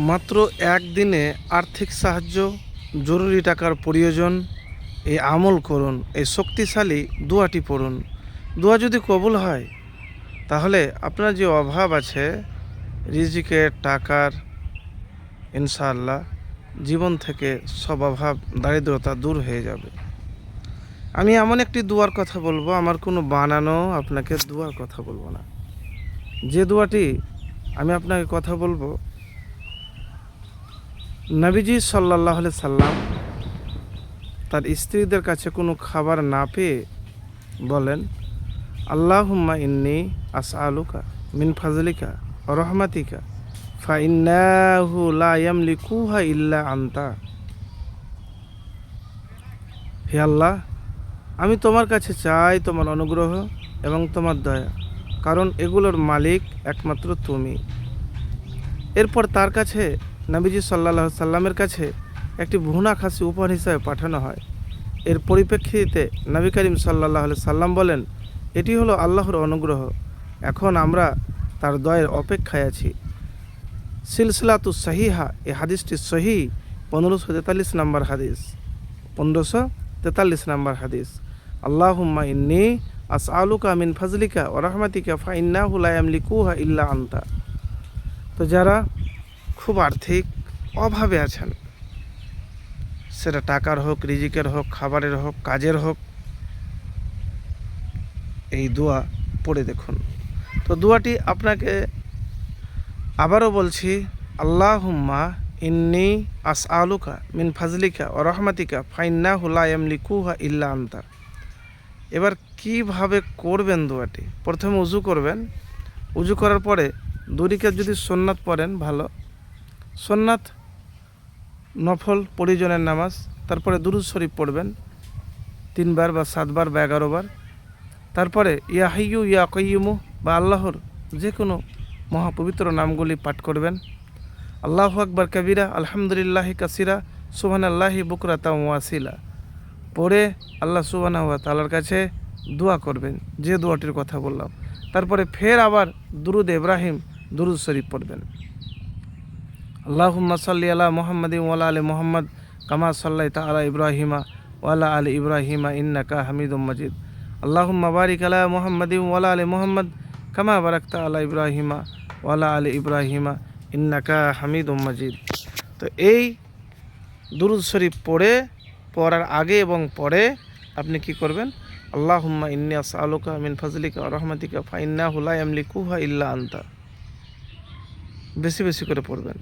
মাত্র একদিনে আর্থিক সাহায্য, জরুরি টাকার প্রয়োজন, এই আমল করুন, এই শক্তিশালী দোয়াটি পড়ুন। দোয়া যদি কবুল হয় তাহলে আপনার যে অভাব আছে রিজিকের, টাকার, ইনশাআল্লাহ জীবন থেকে সব অভাব দারিদ্রতা দূর হয়ে যাবে। আমি এমন একটি দোয়ার কথা বলবো, আমার কোনো বানানো আপনাকে দোয়ার কথা বলবো না। যে দোয়াটি আমি আপনাকে কথা বলবো, নবীজি সাল্লাল্লাহু আলাইহি সাল্লাম তার স্ত্রীদের কাছে কোনো খাবার না পেয়ে বলেন, আল্লাহুম্মা ইন্নী আসআলুকা মিন ফাজলিকা ওয়া রাহমাতিকা ফাইন্নাহু লা ইয়ামলিকুহা ইল্লা আনতা। হে আল্লাহ, আমি তোমার কাছে চাই তোমার অনুগ্রহ এবং তোমার দয়া, কারণ এগুলোর মালিক একমাত্র তুমি। এরপর তার কাছে, নবীজি সাল্লাল্লাহু সাল্লামের কাছে একটি ভুনা খাসি উপহার হিসাবে পাঠানো হয়। এর পরিপ্রেক্ষিতে নবী করিম সাল্লাল্লাহু আলাইহি সাল্লাম বলেন, এটি হলো আল্লাহর অনুগ্রহ, এখন আমরা তার দয়ের অপেক্ষায় আছি। সিলসিলাতুস সহিহা, এই হাদিসটি সহি 1543 নম্বর হাদিস, 1543 নম্বর হাদিস। আল্লাহুম্মা ইন্নী আসআলুকা মিন ফাজলিকা ওয়া রাহমাতিকা ফাইন্নাহু লা ইয়ামলিকুহা ইল্লা আনতা। তো যারা খুব আর্থিক অভাবে আছেন, সেটা টাকার হোক, রিজিকের হোক, খাবারের হোক, কাজের হোক, এই দোয়া পড়ে দেখুন। তো দোয়াটি আপনাকে আবারও বলছি, আল্লাহুম্মা ইন্নী আসআলুকা মিন ফাজলিকা ওয়া রাহমাতিকা ফাইন্নাহু লা ইয়ামলিকুহা ইল্লা আনতা। এবার কিভাবে করবেন দোয়াটি? প্রথমে উজু করবেন। উজু করার পরে দুরিকে যদি সুন্নাত পড়েন ভালো, সুন্নাত নফল পরিজনের নামাজ, তারপরে দুরূদ শরীফ পড়বেন 3 বার বা 7 বার বা 11 বার। তারপরে ইয়া হাইয়ু ইয়া কাইয়ুমু বা আল্লাহর যে কোনো মহাপবিত্র নামগুলি পাঠ করবেন। আল্লাহু আকবার কাবীরা, আলহামদুলিল্লাহি কাসীরা, সুবহানাল্লাহি বুকরাতাম ওয়া আসীলা পড়ে আল্লাহ সুবহানাহু ওয়া তাআলার কাছে দোয়া করবেন, যে দোয়াটির কথা বললাম। তারপরে ফের আবার দুরুদ ইব্রাহিম, দুরুদ শরীফ পড়বেন। আল্লাহুম্মা সাল্লি আলা মুহাম্মাদিন ওয়া আলা আলি মুহাম্মাদ কামা সাল্লাইতা আলা ইব্রাহিমা ওয়া আলা আলি ইব্রাহিমা ইন্নাকা হামিদুম মাজিদ। আল্লাহুম্মা বারিক আলা মুহাম্মাদিন ওয়া আলা আলি মুহাম্মাদ কামা বারাকতা আলা ইব্রাহিমা ওয়া আলা আলি ইব্রাহিমা ইন্নাকা হামিদুম মাজিদ। তো এই দুরুদ শরীফ পড়ার আগে এবং পরে আপনি কি করবেন? আল্লাহুম্মা ইন্নী আসআলুকা মিন ফাজলিকা ওয়া রাহমাতিকা ফাইন্নাহু লা ইয়ামলিকুহা ইল্লা আনতা। বেশি বেশি করে পড়বেন।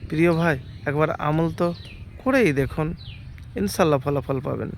প্রিয় ভাই, একবার আমল তো করেই দেখুন, ইনশাল্লাহ ফলাফল পাবেন।